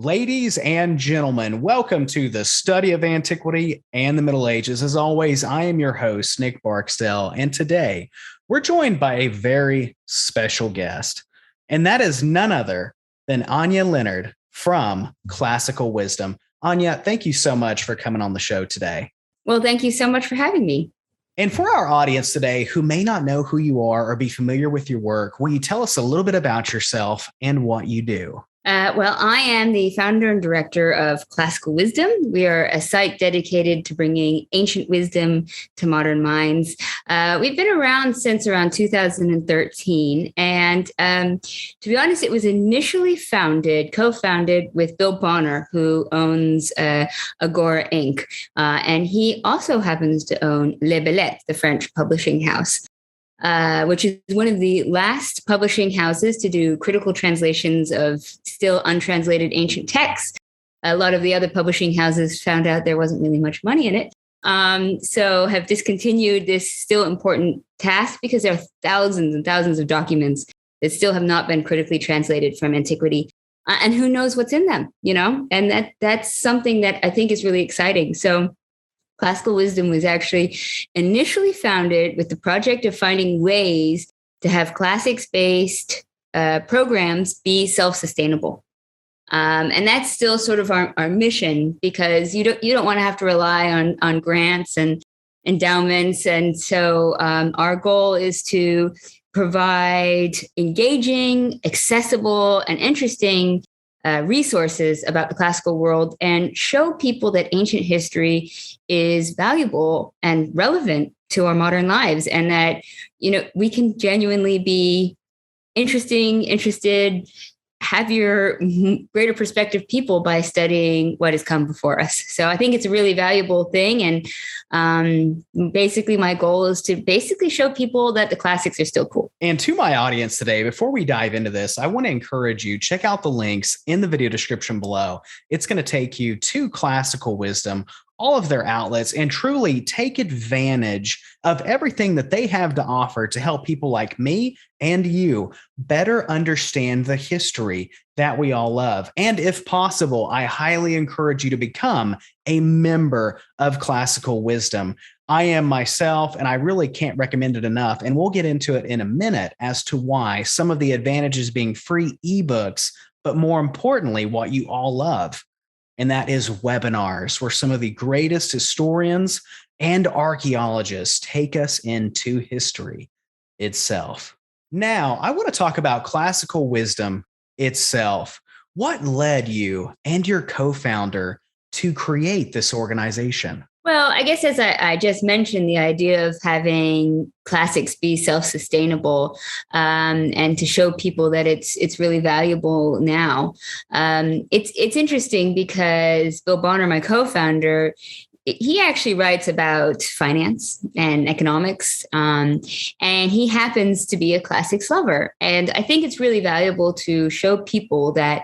Ladies and gentlemen, welcome to the study of antiquity and the Middle Ages. As always, I am your host, Nick Barksdale, and today we're joined by a very special guest, and that is none other than Anya Leonard from Classical Wisdom. Anya, thank you so much for coming on the show today. Well, thank you so much for having me. And for our audience today who may not know who you are or be familiar with your work, will you tell us a little bit about yourself and what you do? Well, I am the founder and director of Classical Wisdom. We are a site dedicated to bringing ancient wisdom to modern minds. We've been around since around 2013. And to be honest, it was initially co-founded with Bill Bonner, who owns Agora Inc. And he also happens to own Les Bellettes, the French publishing house. Which is one of the last publishing houses to do critical translations of still untranslated ancient texts. A lot of the other publishing houses found out there wasn't really much money in it. So have discontinued this still important task because there are thousands and thousands of documents that still have not been critically translated from antiquity. And who knows what's in them, and that's something that I think is really exciting. So Classical Wisdom was actually initially founded with the project of finding ways to have classics-based programs be self-sustainable. And that's still sort of our mission, because you don't want to have to rely on grants and endowments. And so our goal is to provide engaging, accessible, and interesting resources about the classical world and show people that ancient history is valuable and relevant to our modern lives, and that, we can genuinely be interested, have your greater perspective people by studying what has come before us. So I think it's a really valuable thing. And basically my goal is to show people that the classics are still cool. And to my audience today, before we dive into this, I want to encourage you, check out the links in the video description below. It's going to take you to Classical Wisdom, all of their outlets, and truly take advantage of everything that they have to offer to help people like me and you better understand the history that we all love. And if possible, I highly encourage you to become a member of Classical Wisdom. I am myself, and I really can't recommend it enough. And we'll get into it in a minute as to why some of the advantages being free eBooks, but more importantly, what you all love. And that is webinars, where some of the greatest historians and archaeologists take us into history itself. Now, I want to talk about Classical Wisdom itself. What led you and your co-founder to create this organization? Well, I guess as I just mentioned, the idea of having classics be self-sustainable and to show people that it's really valuable now. It's interesting because Bill Bonner, my co-founder, he actually writes about finance and economics, and he happens to be a classics lover. And I think it's really valuable to show people that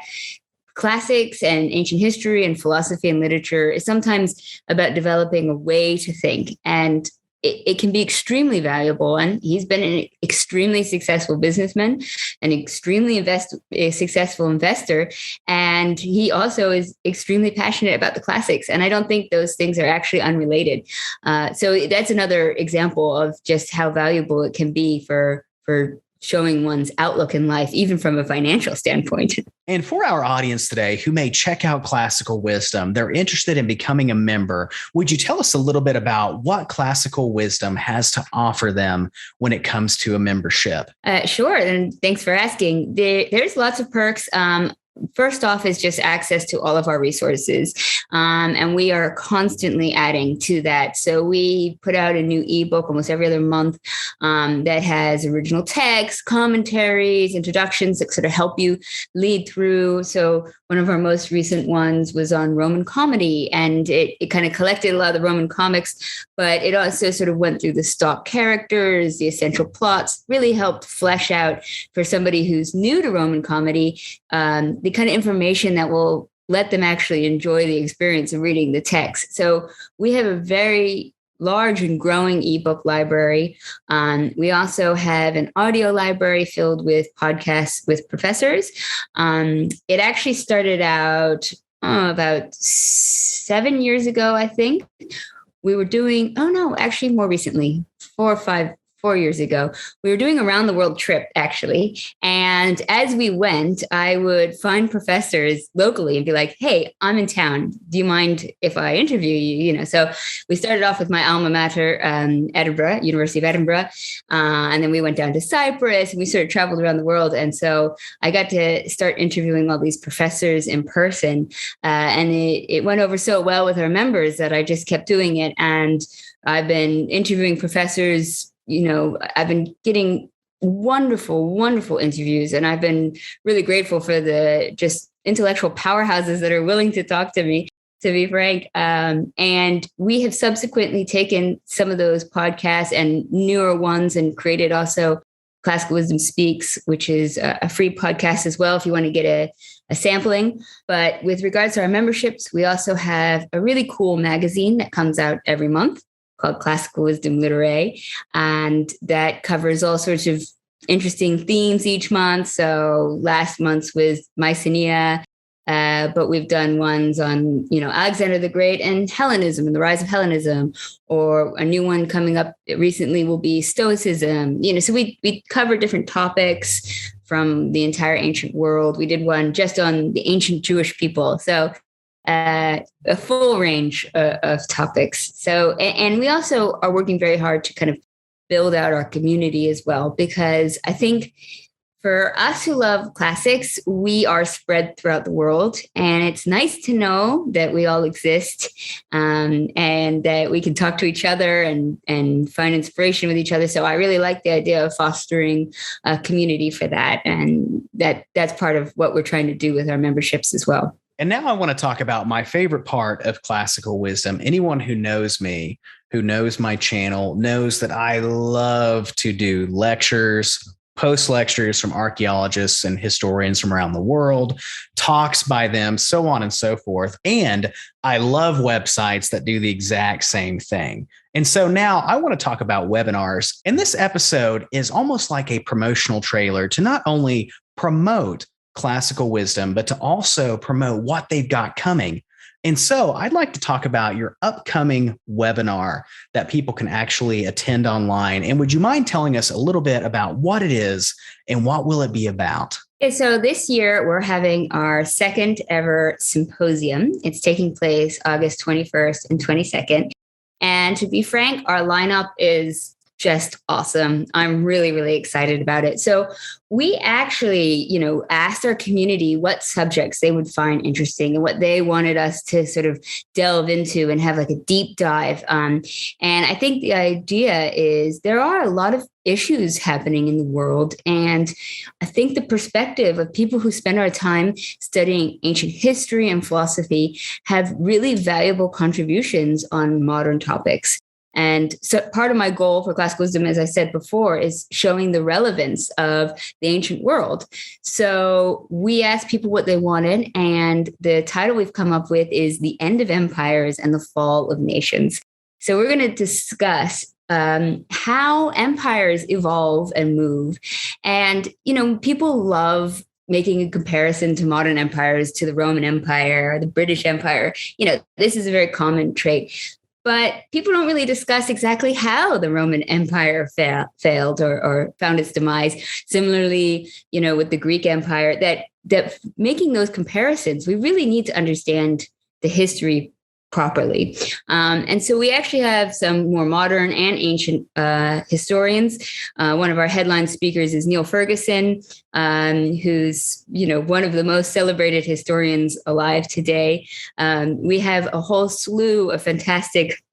classics and ancient history and philosophy and literature is sometimes about developing a way to think, and it can be extremely valuable. And he's been an extremely successful businessman, an extremely successful investor, and he also is extremely passionate about the classics. And I don't think those things are actually unrelated. So that's another example of just how valuable it can be for showing one's outlook in life, even from a financial standpoint. And for our audience today who may check out Classical Wisdom, they're interested in becoming a member, would you tell us a little bit about what Classical Wisdom has to offer them when it comes to a membership? Sure. And thanks for asking. There's lots of perks. First off is just access to all of our resources. And we are constantly adding to that. So we put out a new ebook almost every other month that has original text, commentaries, introductions that sort of help you lead through. So one of our most recent ones was on Roman comedy, and it kind of collected a lot of the Roman comics, but it also sort of went through the stock characters, the essential plots, really helped flesh out for somebody who's new to Roman comedy, the kind of information that will let them actually enjoy the experience of reading the text. So we have a very large and growing ebook library. We also have an audio library filled with podcasts with professors. It actually started out about 7 years ago, I think. We were doing, actually more recently, 4 years ago, we were doing a round the world trip, actually. And as we went, I would find professors locally and be like, hey, I'm in town. Do you mind if I interview you? So we started off with my alma mater, Edinburgh, University of Edinburgh. And then we went down to Cyprus and we sort of traveled around the world. And so I got to start interviewing all these professors in person. And it went over so well with our members that I just kept doing it. And I've been interviewing professors. I've been getting wonderful, wonderful interviews, and I've been really grateful for the just intellectual powerhouses that are willing to talk to me, to be frank. And we have subsequently taken some of those podcasts and newer ones and created also Classical Wisdom Speaks, which is a free podcast as well if you want to get a sampling. But with regards to our memberships, we also have a really cool magazine that comes out every month called Classical Wisdom Literae, and that covers all sorts of interesting themes each month. So last month's was Mycenae, but we've done ones on, Alexander the Great and Hellenism and the rise of Hellenism, or a new one coming up recently will be Stoicism. So we cover different topics from the entire ancient world. We did one just on the ancient Jewish people. So a full range of topics. So, and we also are working very hard to kind of build out our community as well, because I think for us who love classics, we are spread throughout the world. And it's nice to know that we all exist, and that we can talk to each other and find inspiration with each other. So I really like the idea of fostering a community for that. And that's part of what we're trying to do with our memberships as well. And now I want to talk about my favorite part of classical wisdom. Anyone who knows me, who knows my channel, knows that I love to do lectures, post lectures from archaeologists and historians from around the world, talks by them, so on and so forth. And I love websites that do the exact same thing. And so now I want to talk about webinars. And this episode is almost like a promotional trailer to not only promote classical wisdom, but to also promote what they've got coming. And so I'd like to talk about your upcoming webinar that people can actually attend online. And would you mind telling us a little bit about what it is and what will it be about? Okay, so this year we're having our second ever symposium. It's taking place August 21st and 22nd. And to be frank, our lineup is just awesome. I'm really, really excited about it. So we actually, asked our community what subjects they would find interesting and what they wanted us to sort of delve into and have like a deep dive. And I think the idea is there are a lot of issues happening in the world. And I think the perspective of people who spend our time studying ancient history and philosophy have really valuable contributions on modern topics. And so part of my goal for Classical Wisdom, as I said before, is showing the relevance of the ancient world. So we asked people what they wanted, and the title we've come up with is The End of Empires and the Fall of Nations. So we're going to discuss how empires evolve and move. And, people love making a comparison to modern empires, to the Roman Empire, or the British Empire. This is a very common trait. But people don't really discuss exactly how the Roman Empire failed or found its demise. Similarly, with the Greek Empire, that making those comparisons, we really need to understand the history properly. And so we actually have some more modern and ancient historians. One of our headline speakers is Neil Ferguson, who's, one of the most celebrated historians alive today. We have a whole slew of fantastic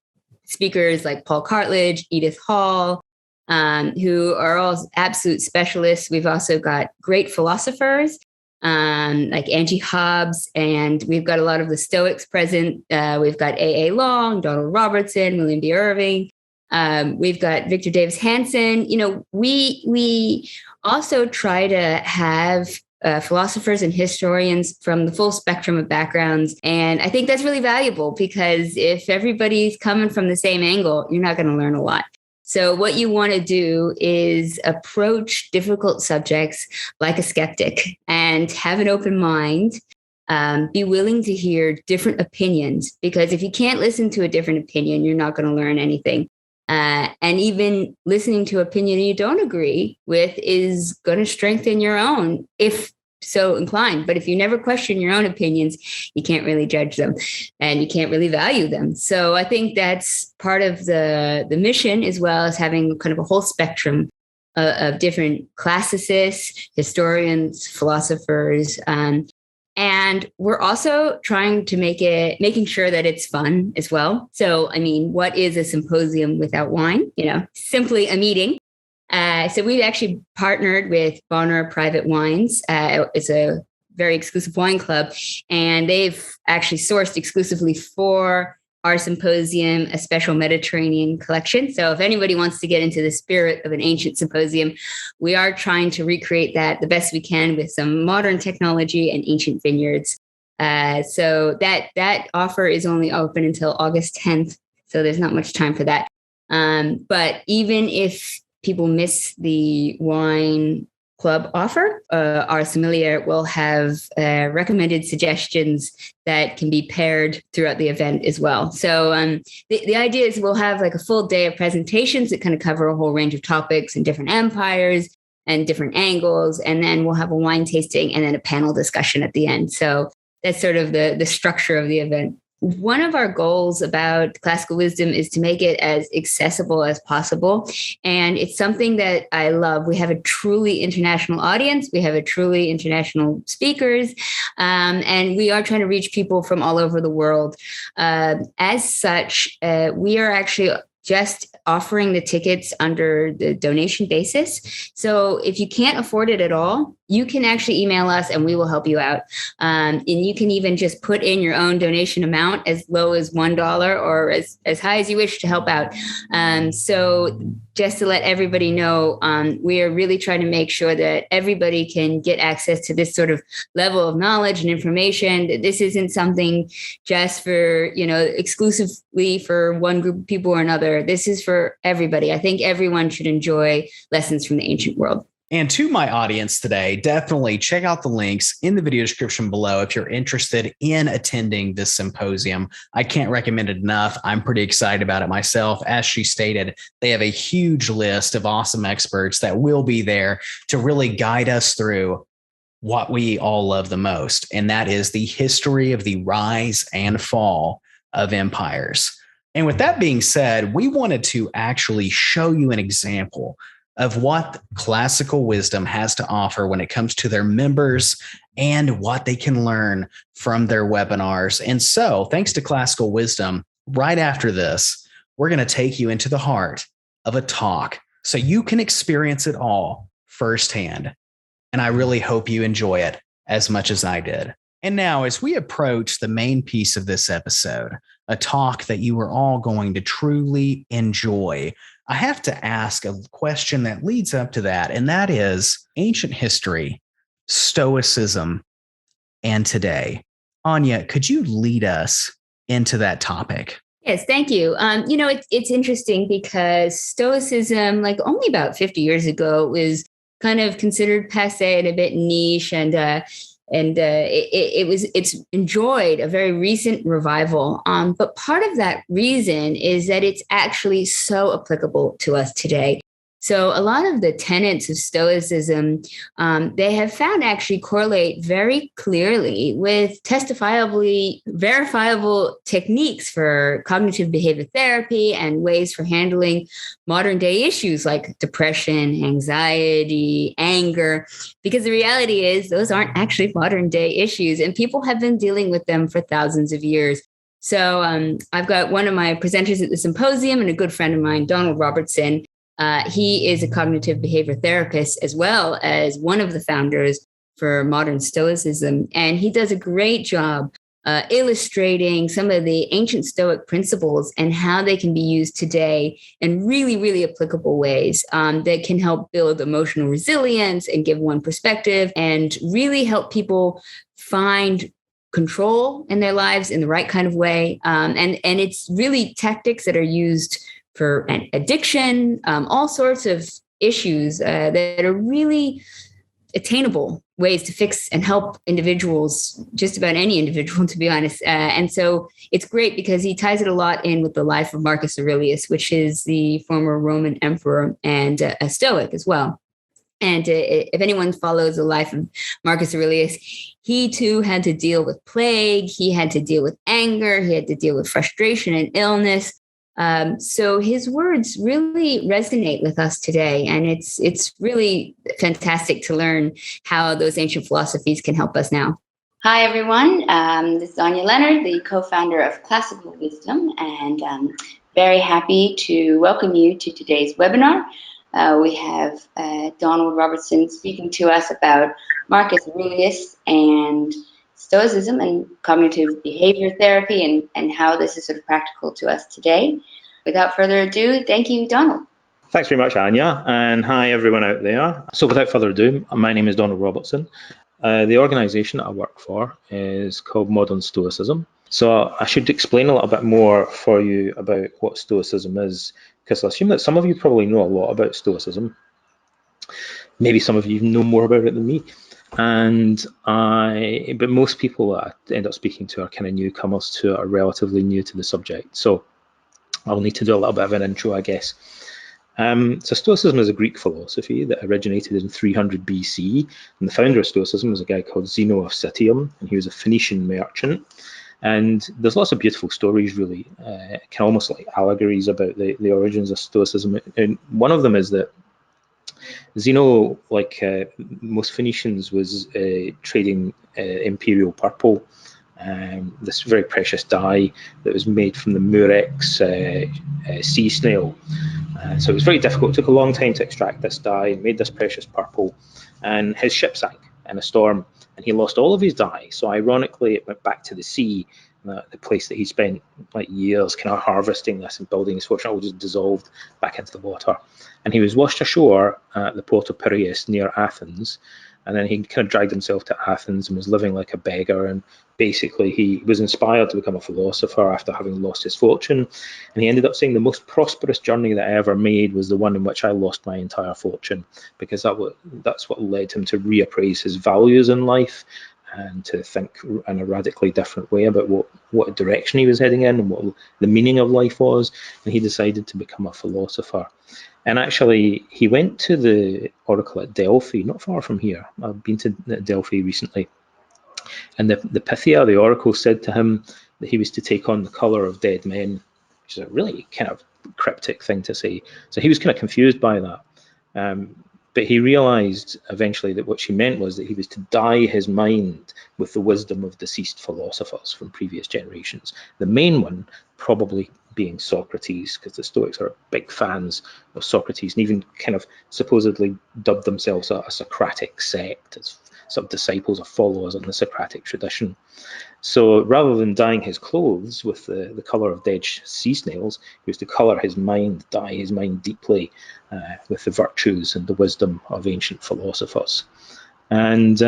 speakers like Paul Cartledge, Edith Hall, who are all absolute specialists. We've also got great philosophers like Angie Hobbs, and we've got a lot of the Stoics present. We've got A.A. Long, Donald Robertson, William B. Irving. We've got Victor Davis Hanson. We also try to have philosophers and historians from the full spectrum of backgrounds. And I think that's really valuable because if everybody's coming from the same angle, you're not going to learn a lot. So what you want to do is approach difficult subjects like a skeptic and have an open mind. Be willing to hear different opinions, because if you can't listen to a different opinion, you're not going to learn anything. And even listening to opinion you don't agree with is going to strengthen your own, if so inclined. But if you never question your own opinions, you can't really judge them and you can't really value them. So I think that's part of the mission, as well as having kind of a whole spectrum of different classicists, historians, philosophers. And we're also trying to making sure that it's fun as well. So, I mean, what is a symposium without wine? Simply a meeting. So we've actually partnered with Bonner Private Wines. It's a very exclusive wine club, and they've actually sourced exclusively for our symposium a special Mediterranean collection. So if anybody wants to get into the spirit of an ancient symposium, we are trying to recreate that the best we can with some modern technology and ancient vineyards. So that offer is only open until August 10th. So there's not much time for that. But even if people miss the wine club offer, our sommelier will have recommended suggestions that can be paired throughout the event as well. So the idea is we'll have like a full day of presentations that kind of cover a whole range of topics and different empires and different angles. And then we'll have a wine tasting and then a panel discussion at the end. So that's sort of the structure of the event. One of our goals about classical wisdom is to make it as accessible as possible. And it's something that I love. We have a truly international audience. We have a truly international speakers. And we are trying to reach people from all over the world. As such, we are actually just offering the tickets under the donation basis. So if you can't afford it at all, you can actually email us and we will help you out. And you can even just put in your own donation amount as low as $1 or as high as you wish to help out. So just to let everybody know, we are really trying to make sure that everybody can get access to this sort of level of knowledge and information. This isn't something just for, exclusively for one group of people or another. This is for everybody. I think everyone should enjoy lessons from the ancient world. And to my audience today, definitely check out the links in the video description below if you're interested in attending this symposium. I can't recommend it enough. I'm pretty excited about it myself. As she stated, they have a huge list of awesome experts that will be there to really guide us through what we all love the most, and that is the history of the rise and fall of empires. And with that being said, we wanted to actually show you an example of what classical wisdom has to offer when it comes to their members and what they can learn from their webinars. And so, thanks to classical wisdom, right after this, we're going to take you into the heart of a talk so you can experience it all firsthand. And I really hope you enjoy it as much as I did. And now, as we approach the main piece of this episode, a talk that you are all going to truly enjoy, I have to ask a question that leads up to that, and that is ancient history, Stoicism, and today. Anya, could you lead us into that topic? Yes, thank you. It's interesting because Stoicism, like only about 50 years ago, was kind of considered passé and a bit niche, and it's enjoyed a very recent revival. But part of that reason is that it's actually so applicable to us today. So a lot of the tenets of Stoicism, they have found actually correlate very clearly with testifiably verifiable techniques for cognitive behavior therapy and ways for handling modern day issues like depression, anxiety, anger, because the reality is those aren't actually modern day issues and people have been dealing with them for thousands of years. So I've got one of my presenters at the symposium and a good friend of mine, Donald Robertson. He is a cognitive behavior therapist as well as one of the founders for modern Stoicism. And he does a great job illustrating some of the ancient Stoic principles and how they can be used today in really, really applicable ways that can help build emotional resilience and give one perspective and really help people find control in their lives in the right kind of way. And it's really tactics that are used for addiction, all sorts of issues that are really attainable ways to fix and help individuals, just about any individual, to be honest. And so it's great because he ties it a lot in with the life of Marcus Aurelius, which is the former Roman emperor and a Stoic as well. And if anyone follows the life of Marcus Aurelius, he too had to deal with plague. He had to deal with anger. He had to deal with frustration and illness. So his words really resonate with us today. And it's really fantastic to learn how those ancient philosophies can help us now. Hi, everyone. This is Anya Leonard, the co-founder of Classical Wisdom, and I'm very happy to welcome you to today's webinar. We have Donald Robertson speaking to us about Marcus Aurelius and Stoicism and cognitive behavior therapy and how this is sort of practical to us today. Without further ado, thank you, Donald. Thanks very much, Anya, and hi everyone out there. So without further ado, my name is Donald Robertson. The organisation that I work for is called Modern Stoicism. So I should explain a little bit more for you about what Stoicism is, because I assume that some of you probably know a lot about Stoicism. Maybe some of you know more about it than me. But most people that I end up speaking to are kind of newcomers to it, are relatively new to the subject. So I'll need to do a little bit of an intro, I guess. So Stoicism is a Greek philosophy that originated in 300 BC, and the founder of Stoicism was a guy called Zeno of Citium, and he was a Phoenician merchant. And there's lots of beautiful stories, really, kind of almost like allegories about the origins of Stoicism. And one of them is that Zeno, like most Phoenicians, was trading imperial purple, this very precious dye that was made from the murex sea snail. So it was very difficult. It took a long time to extract this dye and made this precious purple. And his ship sank in a storm, and he lost all of his dye. So ironically, it went back to the sea, the place that he spent like years kind of harvesting this and building his fortune, all just dissolved back into the water. And he was washed ashore at the port of Piraeus near Athens. And then he kind of dragged himself to Athens and was living like a beggar. And basically he was inspired to become a philosopher after having lost his fortune. And he ended up saying the most prosperous journey that I ever made was the one in which I lost my entire fortune, because that's what led him to reappraise his values in life and to think in a radically different way about what direction he was heading in and what the meaning of life was. And he decided to become a philosopher. And actually, he went to the oracle at Delphi, not far from here. I've been to Delphi recently. And the Pythia, the oracle, said to him that he was to take on the colour of dead men, which is a really kind of cryptic thing to say. So he was kind of confused by that. But he realised eventually that what she meant was that he was to dye his mind with the wisdom of deceased philosophers from previous generations. The main one probably being Socrates, because the Stoics are big fans of Socrates and even kind of supposedly dubbed themselves a Socratic sect, as some disciples or followers in the Socratic tradition. So rather than dyeing his clothes with the colour of dead sea snails, he was to colour his mind, dye his mind deeply with the virtues and the wisdom of ancient philosophers. And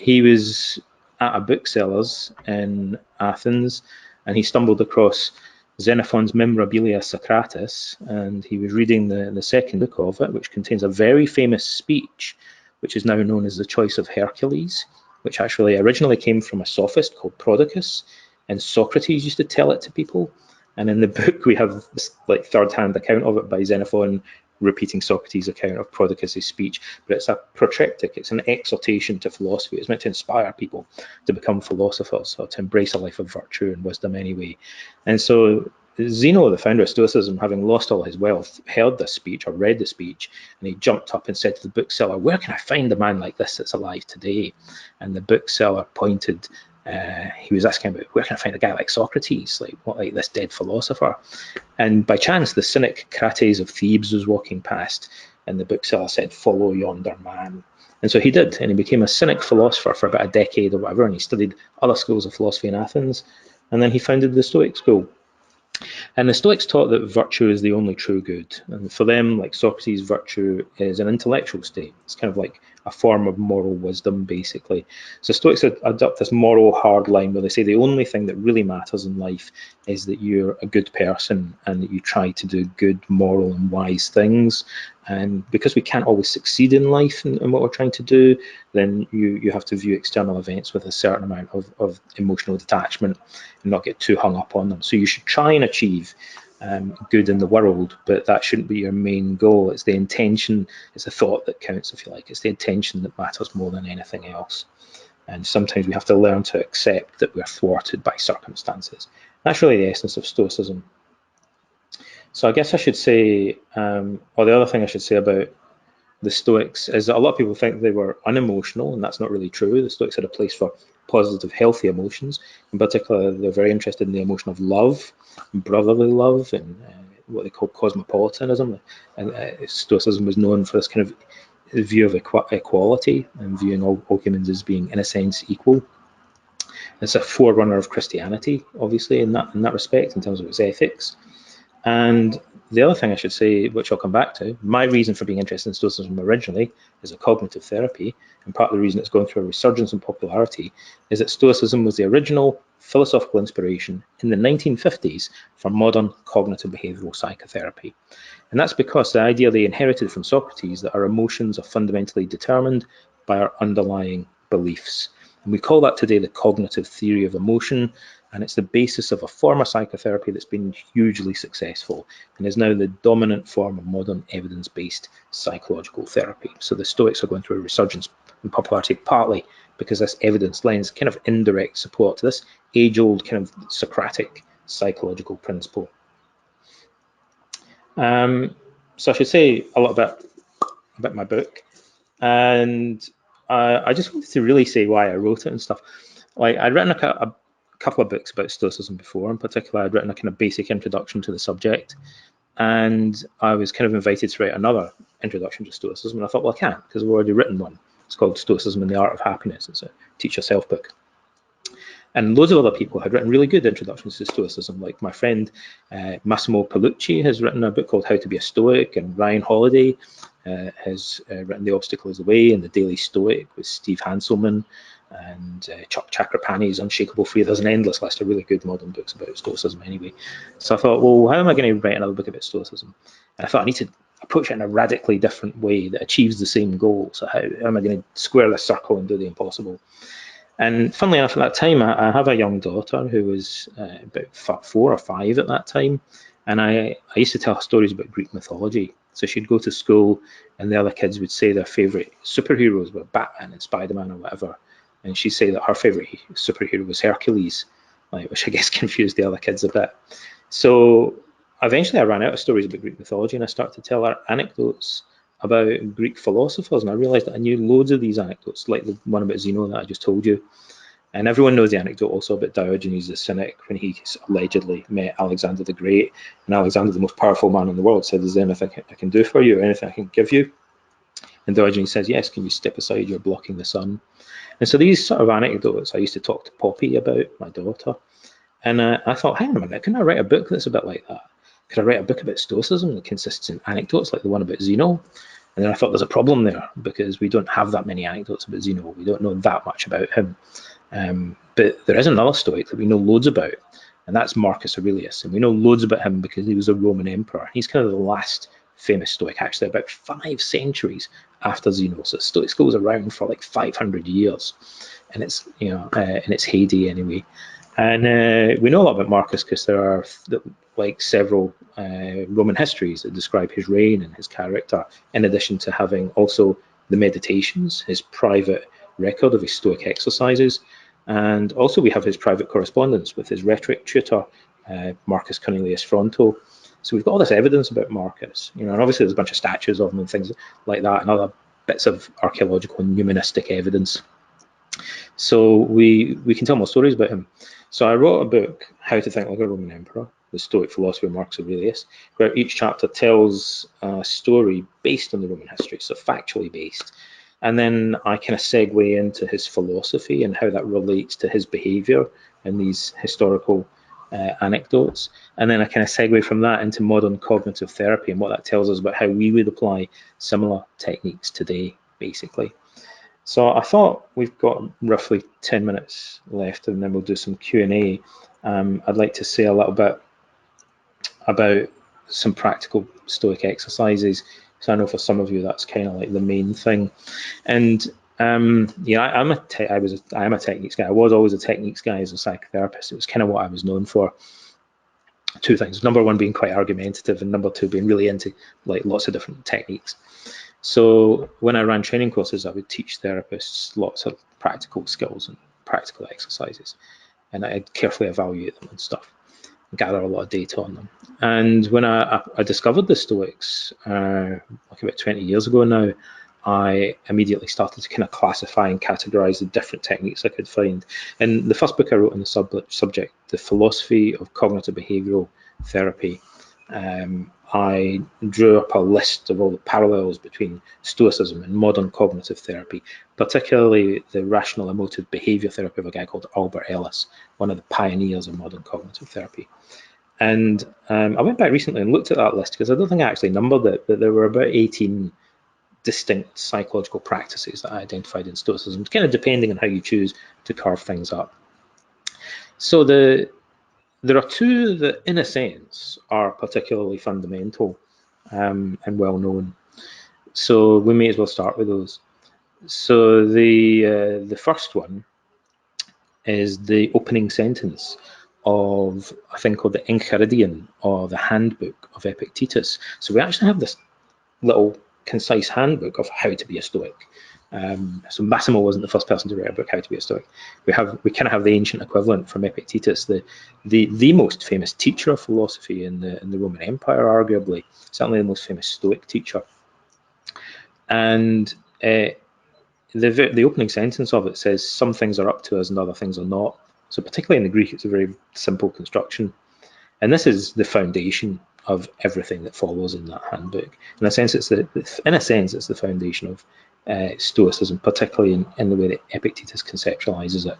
he was at a bookseller's in Athens, and he stumbled across Xenophon's Memorabilia Socratis, and he was reading the second book of it, which contains a very famous speech, which is now known as the Choice of Hercules, which actually originally came from a sophist called Prodicus, and Socrates used to tell it to people. And in the book we have this like third-hand account of it by Xenophon repeating Socrates' account of Prodicus' speech, but it's a protractic, it's an exhortation to philosophy. It's meant to inspire people to become philosophers or to embrace a life of virtue and wisdom anyway. And so Zeno, the founder of Stoicism, having lost all his wealth, heard this speech or read the speech, and he jumped up and said to the bookseller, "Where can I find a man like this that's alive today?" And the bookseller pointed, he was asking about, where can I find a guy like Socrates, like this dead philosopher? And by chance, the cynic Crates of Thebes was walking past, and the bookseller said, "Follow yonder man." And so he did, and he became a Cynic philosopher for about a decade or whatever, and he studied other schools of philosophy in Athens, and then he founded the Stoic school. And the Stoics taught that virtue is the only true good. And for them, like Socrates, virtue is an intellectual state. It's kind of like a form of moral wisdom, basically. So Stoics adopt this moral hard line where they say the only thing that really matters in life is that you're a good person and that you try to do good, moral, and wise things. And because we can't always succeed in life in what we're trying to do, then you have to view external events with a certain amount of emotional detachment and not get too hung up on them. So you should try and achieve good in the world, but that shouldn't be your main goal. It's the intention, it's the thought that counts, if you like. It's the intention that matters more than anything else. And sometimes we have to learn to accept that we're thwarted by circumstances. That's really the essence of Stoicism. So I guess I should say, or the other thing I should say about the Stoics is that a lot of people think they were unemotional, and that's not really true. The Stoics had a place for positive, healthy emotions. In particular, they're very interested in the emotion of love, brotherly love, and what they call cosmopolitanism. And Stoicism was known for this kind of view of equality and viewing all humans as being, in a sense, equal. It's a forerunner of Christianity, obviously, in that respect, in terms of its ethics. And the other thing I should say, which I'll come back to, my reason for being interested in Stoicism originally is a cognitive therapy, and part of the reason it's going through a resurgence in popularity is that Stoicism was the original philosophical inspiration in the 1950s for modern cognitive behavioral psychotherapy. And that's because the idea they inherited from Socrates that our emotions are fundamentally determined by our underlying beliefs. And we call that today the cognitive theory of emotion, and it's the basis of a form of psychotherapy that's been hugely successful and is now the dominant form of modern evidence-based psychological therapy. So the Stoics are going through a resurgence in popularity partly because this evidence lends kind of indirect support to this age-old kind of Socratic psychological principle. So I should say a little bit about my book, and I just wanted to really say why I wrote it and stuff. Like, I'd written a couple of books about Stoicism before. In particular, I'd written a kind of basic introduction to the subject, and I was kind of invited to write another introduction to Stoicism, and I thought, well, I can't, because I've already written one. It's called Stoicism and the Art of Happiness. It's a teach yourself book. And loads of other people had written really good introductions to Stoicism, like my friend Massimo Paolucci has written a book called How to be a Stoic, and Ryan Holiday has written The Obstacle is the Way and The Daily Stoic with Steve Hanselman, and Chuck Chakrapani's Unshakable Free. There's an endless list of really good modern books about Stoicism anyway. So I thought, well, how am I going to write another book about Stoicism? And I thought I need to approach it in a radically different way that achieves the same goal. So how am I going to square the circle and do the impossible? And funnily enough, at that time, I have a young daughter who was about 4 or 5 at that time. And I used to tell her stories about Greek mythology. So she'd go to school and the other kids would say their favourite superheroes were Batman and Spider-Man or whatever. And she'd say that her favourite superhero was Hercules, which I guess confused the other kids a bit. So eventually I ran out of stories about Greek mythology and I started to tell her anecdotes about Greek philosophers, and I realised that I knew loads of these anecdotes, like the one about Zeno that I just told you. And everyone knows the anecdote also about Diogenes the Cynic when he allegedly met Alexander the Great, and Alexander, the most powerful man in the world, said, "Is there anything I can do for you, or anything I can give you?" And Diogenes says, "Yes, can you step aside, you're blocking the sun." And so these sort of anecdotes I used to talk to Poppy about, my daughter, and I thought, hang on a minute, can I write a book that's a bit like that? Could I write a book about Stoicism that consists in anecdotes like the one about Zeno? And then I thought there's a problem there because we don't have that many anecdotes about Zeno. We don't know that much about him. But there is another Stoic that we know loads about, and that's Marcus Aurelius. And we know loads about him because he was a Roman emperor. He's kind of the last famous Stoic, actually, about 5 centuries after Zeno. So Stoic school was around for like 500 years, and it's, you know, in its heyday anyway. And we know a lot about Marcus because there are like several Roman histories that describe his reign and his character, in addition to having also the Meditations, his private record of his Stoic exercises. And also we have his private correspondence with his rhetoric tutor, Marcus Cornelius Fronto. So we've got all this evidence about Marcus, you know, and obviously there's a bunch of statues of him and things like that, and other bits of archaeological and numismatic evidence. So we can tell more stories about him. So I wrote a book, How to Think Like a Roman Emperor, the Stoic philosophy of Marcus Aurelius, where each chapter tells a story based on the Roman history, so factually based. And then I kind of segue into his philosophy and how that relates to his behavior and these historical anecdotes. And then I kind of segue from that into modern cognitive therapy and what that tells us about how we would apply similar techniques today, basically. So I thought we've got roughly 10 minutes left, and then we'll do some Q&A. I'd like to say a little bit about some practical Stoic exercises. So I know for some of you that's kind of like the main thing. And yeah, I am a techniques guy. I was always a techniques guy as a psychotherapist. It was kind of what I was known for. Two things: number one, being quite argumentative, and number two, being really into like lots of different techniques. So when I ran training courses, I would teach therapists lots of practical skills and practical exercises, and I'd carefully evaluate them and stuff, gather a lot of data on them. And when I discovered the Stoics, like about 20 years ago now, I immediately started to kind of classify and categorize the different techniques I could find. And the first book I wrote on the subject, The Philosophy of Cognitive Behavioral Therapy, I drew up a list of all the parallels between Stoicism and modern cognitive therapy, particularly the rational emotive behavior therapy of a guy called Albert Ellis, one of the pioneers of modern cognitive therapy. And I went back recently and looked at that list because I don't think I actually numbered it, but there were about 18 distinct psychological practices that I identified in Stoicism, kind of depending on how you choose to carve things up. So there are two that, in a sense, are particularly fundamental and well known. So we may as well start with those. So the first one is the opening sentence of a thing called the Enchiridion, or the Handbook of Epictetus. So we actually have this little concise handbook of how to be a Stoic. So Massimo wasn't the first person to write a book how to be a Stoic. We kind of have the ancient equivalent from Epictetus, the most famous teacher of philosophy in the Roman Empire, arguably, certainly the most famous Stoic teacher. And the opening sentence of it says, "Some things are up to us and other things are not." So particularly in the Greek, it's a very simple construction. And this is the foundation of everything that follows in that handbook. In a sense, it's the foundation of Stoicism, particularly in the way that Epictetus conceptualizes it.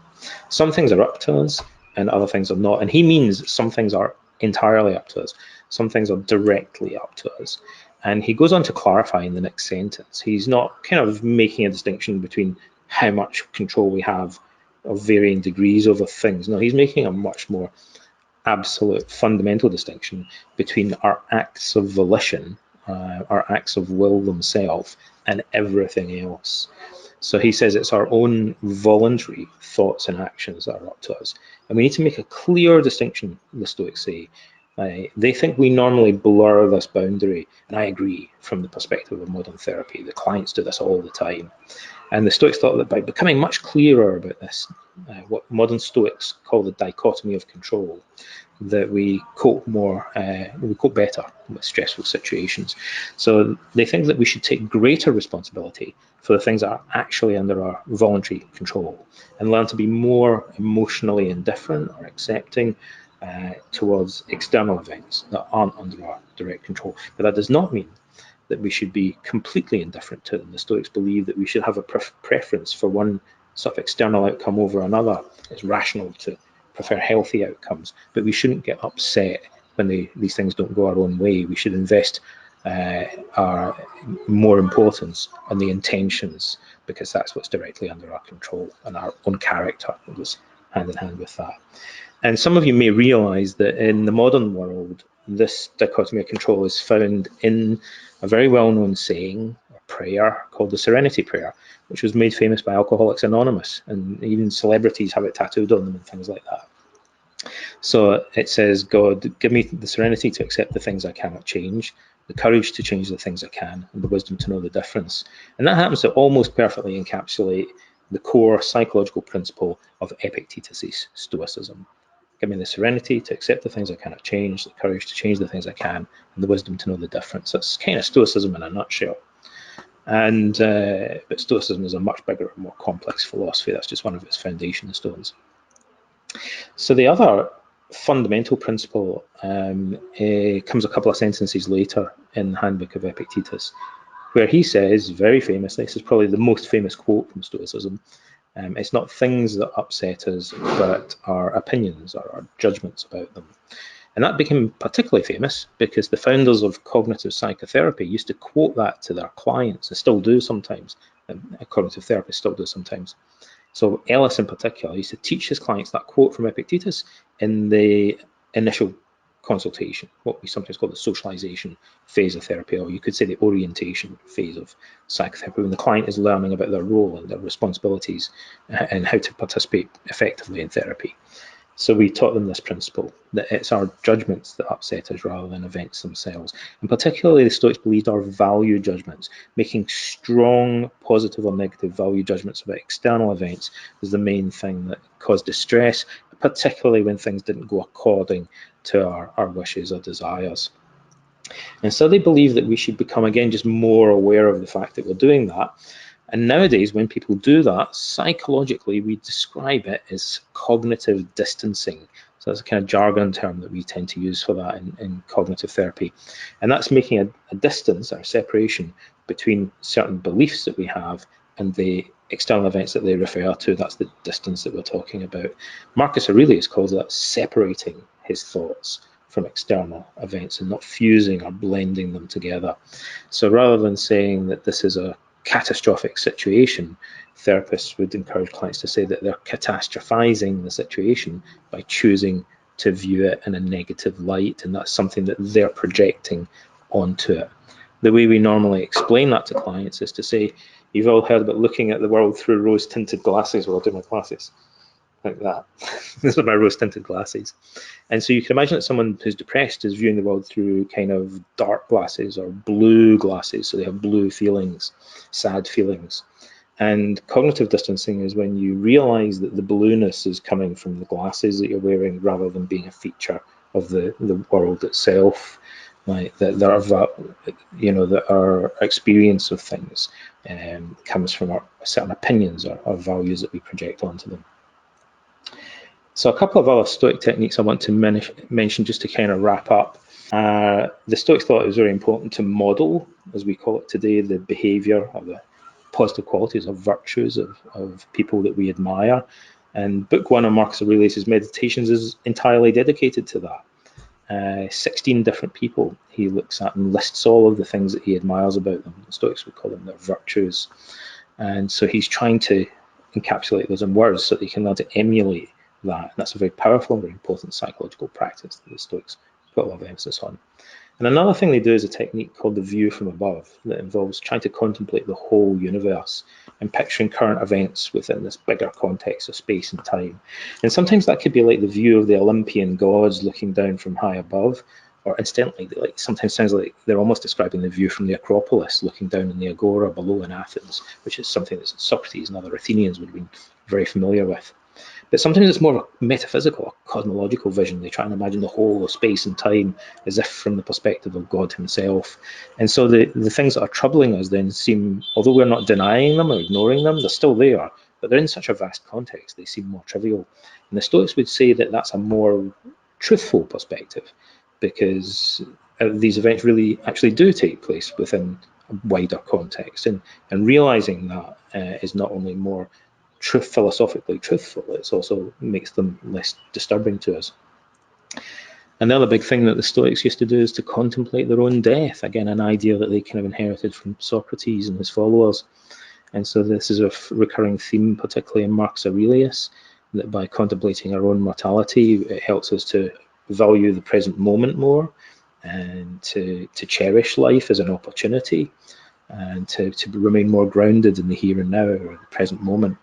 Some things are up to us and other things are not. And he means some things are entirely up to us. Some things are directly up to us. And he goes on to clarify in the next sentence. He's not kind of making a distinction between how much control we have of varying degrees over things. No, he's making a much more absolute fundamental distinction between our acts of volition, our acts of will themselves, and everything else. So he says it's our own voluntary thoughts and actions that are up to us. And we need to make a clear distinction, the Stoics say. They think we normally blur this boundary, and I agree from the perspective of modern therapy. The clients do this all the time. And the Stoics thought that by becoming much clearer about this, what modern Stoics call the dichotomy of control, that we cope better with stressful situations. So they think that we should take greater responsibility for the things that are actually under our voluntary control and learn to be more emotionally indifferent or accepting towards external events that aren't under our direct control. But that does not mean that we should be completely indifferent to them. The Stoics believe that we should have a preference for one sort of external outcome over another. It's rational to prefer healthy outcomes, but we shouldn't get upset when these things don't go our own way. We should invest our more importance on the intentions, because that's what's directly under our control, and our own character goes hand in hand with that. And some of you may realize that in the modern world, this dichotomy of control is found in a very well-known saying or prayer called the Serenity Prayer, which was made famous by Alcoholics Anonymous, and even celebrities have it tattooed on them and things like that. So it says, "God, give me the serenity to accept the things I cannot change, the courage to change the things I can, and the wisdom to know the difference." And that happens to almost perfectly encapsulate the core psychological principle of Epictetus' Stoicism. Give me the serenity to accept the things I cannot change, the courage to change the things I can, and the wisdom to know the difference. That's kind of Stoicism in a nutshell. And but Stoicism is a much bigger, more complex philosophy. That's just one of its foundation stones. So the other fundamental principle comes a couple of sentences later in the Handbook of Epictetus, where he says, very famous, this is probably the most famous quote from Stoicism, it's not things that upset us, but our opinions or our judgments about them. And that became particularly famous because the founders of cognitive psychotherapy used to quote that to their clients, and still do sometimes, and cognitive therapists still do sometimes. So Ellis in particular used to teach his clients that quote from Epictetus in the initial consultation, what we sometimes call the socialization phase of therapy, or you could say the orientation phase of psychotherapy, when the client is learning about their role and their responsibilities and how to participate effectively in therapy. So we taught them this principle, that it's our judgments that upset us rather than events themselves. And particularly the Stoics believed our value judgments, making strong positive or negative value judgments about external events was the main thing that caused distress, particularly when things didn't go according to our wishes or desires. And so they believe that we should become, again, just more aware of the fact that we're doing that. And nowadays, when people do that, psychologically, we describe it as cognitive distancing. So that's a kind of jargon term that we tend to use for that in cognitive therapy. And that's making a distance or separation between certain beliefs that we have and the external events that they refer to. That's the distance that we're talking about. Marcus Aurelius calls that separating his thoughts from external events and not fusing or blending them together. So rather than saying that this is a catastrophic situation, therapists would encourage clients to say that they're catastrophizing the situation by choosing to view it in a negative light, and that's something that they're projecting onto it. The way we normally explain that to clients is to say, you've all heard about looking at the world through rose-tinted glasses. Well, I'll do my glasses like that. These are my rose-tinted glasses. And so you can imagine that someone who's depressed is viewing the world through kind of dark glasses or blue glasses, so they have blue feelings, sad feelings. And cognitive distancing is when you realize that the blueness is coming from the glasses that you're wearing rather than being a feature of the world itself. Like that our experience of things comes from our certain opinions or values that we project onto them. So a couple of other Stoic techniques I want to mention just to kind of wrap up. The Stoics thought it was very important to model, as we call it today, the behavior or the positive qualities or virtues of people that we admire. And book 1 of Marcus Aurelius' Meditations is entirely dedicated to that. 16 different people he looks at and lists all of the things that he admires about them. The Stoics would call them their virtues. And so he's trying to encapsulate those in words so that he can learn to emulate that. And that's a very powerful and very important psychological practice that the Stoics put a lot of emphasis on. And another thing they do is a technique called the view from above that involves trying to contemplate the whole universe and picturing current events within this bigger context of space and time. And sometimes that could be like the view of the Olympian gods looking down from high above, or incidentally, like sometimes sounds like they're almost describing the view from the Acropolis looking down in the Agora below in Athens, which is something that Socrates and other Athenians would have been very familiar with. But sometimes it's more of a metaphysical or cosmological vision. They try and imagine the whole of space and time as if from the perspective of God himself. And so the things that are troubling us then seem, although we're not denying them or ignoring them, they're still there, but they're in such a vast context, they seem more trivial. And the Stoics would say that that's a more truthful perspective, because these events really actually do take place within a wider context. And realizing that is not only more philosophically truthful, it also makes them less disturbing to us. And the other big thing that the Stoics used to do is to contemplate their own death. Again, an idea that they kind of inherited from Socrates and his followers. And so this is a recurring theme, particularly in Marcus Aurelius, that by contemplating our own mortality, it helps us to value the present moment more and to cherish life as an opportunity and to remain more grounded in the here and now or the present moment.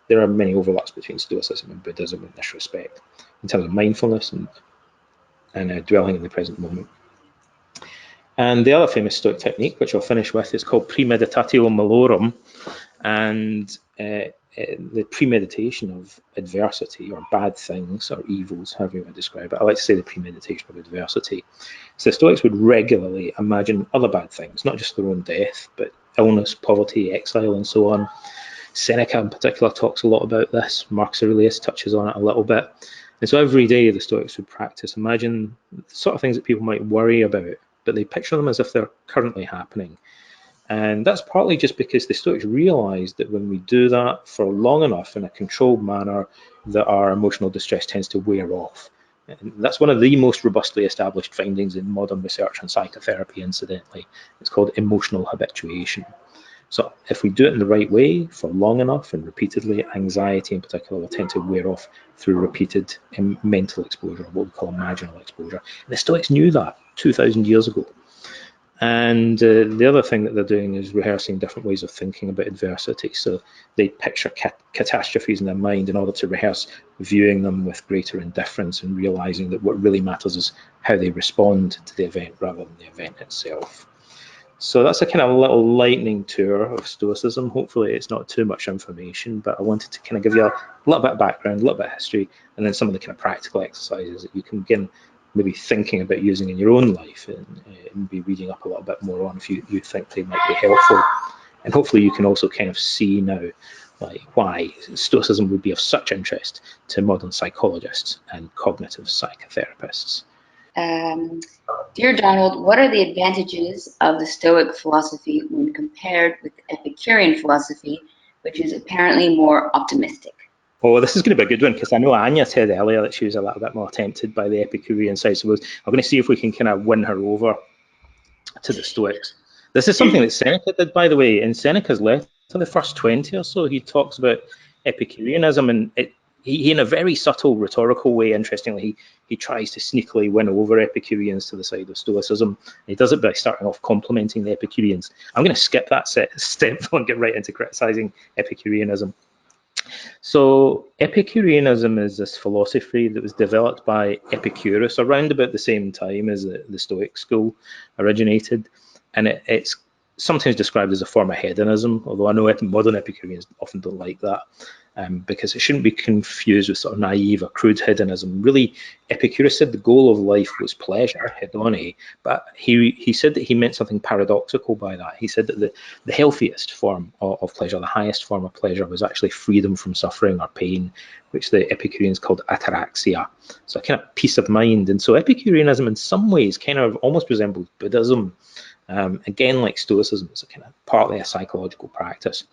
There are many overlaps between Stoicism and Buddhism in this respect, in terms of mindfulness and dwelling in the present moment. And the other famous Stoic technique, which I'll finish with, is called Premeditation Melorum, and the premeditation of adversity or bad things or evils, however you want to describe it. I like to say the premeditation of adversity. So the Stoics would regularly imagine other bad things, not just their own death, but illness, poverty, exile, and so on. Seneca in particular talks a lot about this. Marcus Aurelius touches on it a little bit. And so every day the Stoics would practice, imagine the sort of things that people might worry about, but they picture them as if they're currently happening. And that's partly just because the Stoics realized that when we do that for long enough in a controlled manner, that our emotional distress tends to wear off. And that's one of the most robustly established findings in modern research on psychotherapy, incidentally. It's called emotional habituation. So if we do it in the right way for long enough and repeatedly, anxiety in particular will tend to wear off through repeated mental exposure, what we call imaginal exposure. And the Stoics knew that 2,000 years ago. And the other thing that they're doing is rehearsing different ways of thinking about adversity. So they picture catastrophes in their mind in order to rehearse viewing them with greater indifference and realizing that what really matters is how they respond to the event rather than the event itself. So that's a kind of little lightning tour of Stoicism. Hopefully it's not too much information, but I wanted to kind of give you a little bit of background, a little bit of history, and then some of the kind of practical exercises that you can begin maybe thinking about using in your own life, and be reading up a little bit more on if you think they might be helpful. And hopefully you can also kind of see now like why Stoicism would be of such interest to modern psychologists and cognitive psychotherapists. Dear Donald, what are the advantages of the Stoic philosophy when compared with the Epicurean philosophy, which is apparently more optimistic? Oh, this is going to be a good one, because I know Anya said earlier that she was a little bit more tempted by the Epicurean side, so I'm going to see if we can kind of win her over to the Stoics. This is something that Seneca did, by the way. In Seneca's letter, the first 20 or so, he talks about Epicureanism, and he, in a very subtle rhetorical way, interestingly, he tries to sneakily win over Epicureans to the side of Stoicism. He does it by starting off complimenting the Epicureans. I'm going to skip that step and get right into criticizing Epicureanism. So Epicureanism is this philosophy that was developed by Epicurus around about the same time as the Stoic school originated, and it's sometimes described as a form of hedonism, although I know modern Epicureans often don't like that, because it shouldn't be confused with sort of naive or crude hedonism. Really, Epicurus said the goal of life was pleasure, hedone, but he said that he meant something paradoxical by that. He said that the healthiest form of pleasure, the highest form of pleasure, was actually freedom from suffering or pain, which the Epicureans called ataraxia, so a kind of peace of mind. And so Epicureanism in some ways kind of almost resembles Buddhism. Again, like Stoicism, it's a kind of partly a psychological practice,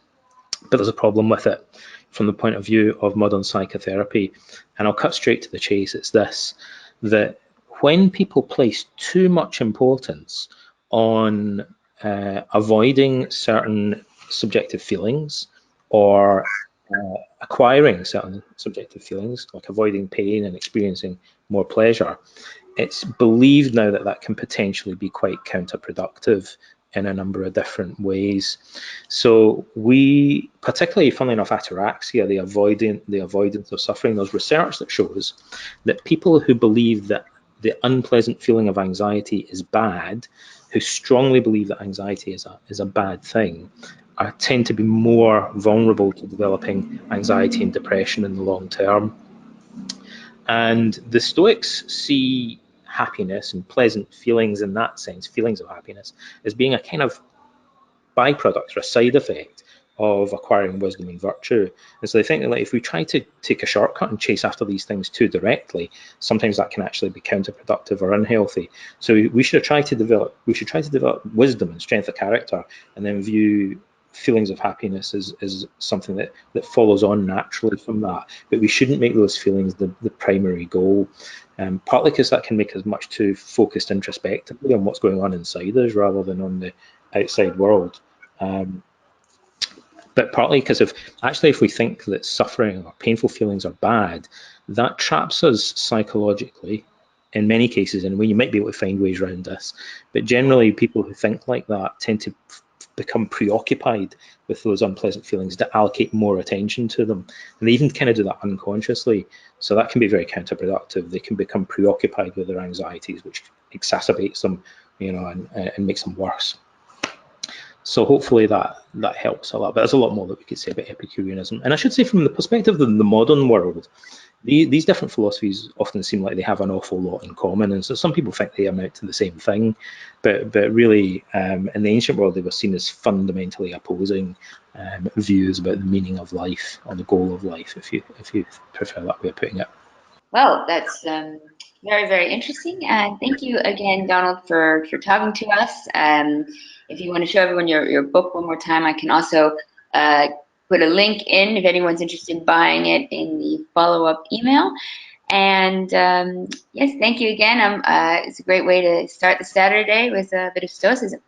but there's a problem with it from the point of view of modern psychotherapy. And I'll cut straight to the chase. It's this, that when people place too much importance on avoiding certain subjective feelings, or acquiring certain subjective feelings, like avoiding pain and experiencing more pleasure, it's believed now that that can potentially be quite counterproductive in a number of different ways. So we, particularly, funnily enough, ataraxia, the avoidance of suffering, there's research that shows that people who believe that the unpleasant feeling of anxiety is bad, who strongly believe that anxiety is a bad thing, tend to be more vulnerable to developing anxiety and depression in the long term. And the Stoics see happiness and pleasant feelings in that sense, feelings of happiness, as being a kind of byproduct or a side effect of acquiring wisdom and virtue. And so they think that, like, if we try to take a shortcut and chase after these things too directly, sometimes that can actually be counterproductive or unhealthy. So we should try to develop wisdom and strength of character, and then view feelings of happiness is something that follows on naturally from that. But we shouldn't make those feelings the primary goal, partly because that can make us much too focused introspectively on what's going on inside us rather than on the outside world. But partly because if we think that suffering or painful feelings are bad, that traps us psychologically in many cases, and you might be able to find ways around this. But generally, people who think like that tend to become preoccupied with those unpleasant feelings, to allocate more attention to them, and they even kind of do that unconsciously. So that can be very counterproductive. They can become preoccupied with their anxieties, which exacerbates them, and makes them worse. So hopefully that helps a lot. But there's a lot more that we could say about Epicureanism. And I should say, from the perspective of the modern world, these different philosophies often seem like they have an awful lot in common. And so some people think they amount to the same thing. But really, in the ancient world, they were seen as fundamentally opposing views about the meaning of life, or the goal of life, if you prefer that way of putting it. Well, that's Very, very interesting. Thank you again, Donald, for talking to us. If you want to show everyone your book one more time, I can also put a link in if anyone's interested in buying it in the follow-up email. And yes, thank you again. It's a great way to start the Saturday with a bit of Stoicism.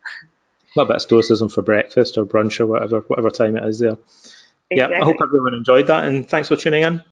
A bit of Stoicism for breakfast or brunch or whatever time it is there. Exactly. Yeah, I hope everyone enjoyed that, and thanks for tuning in.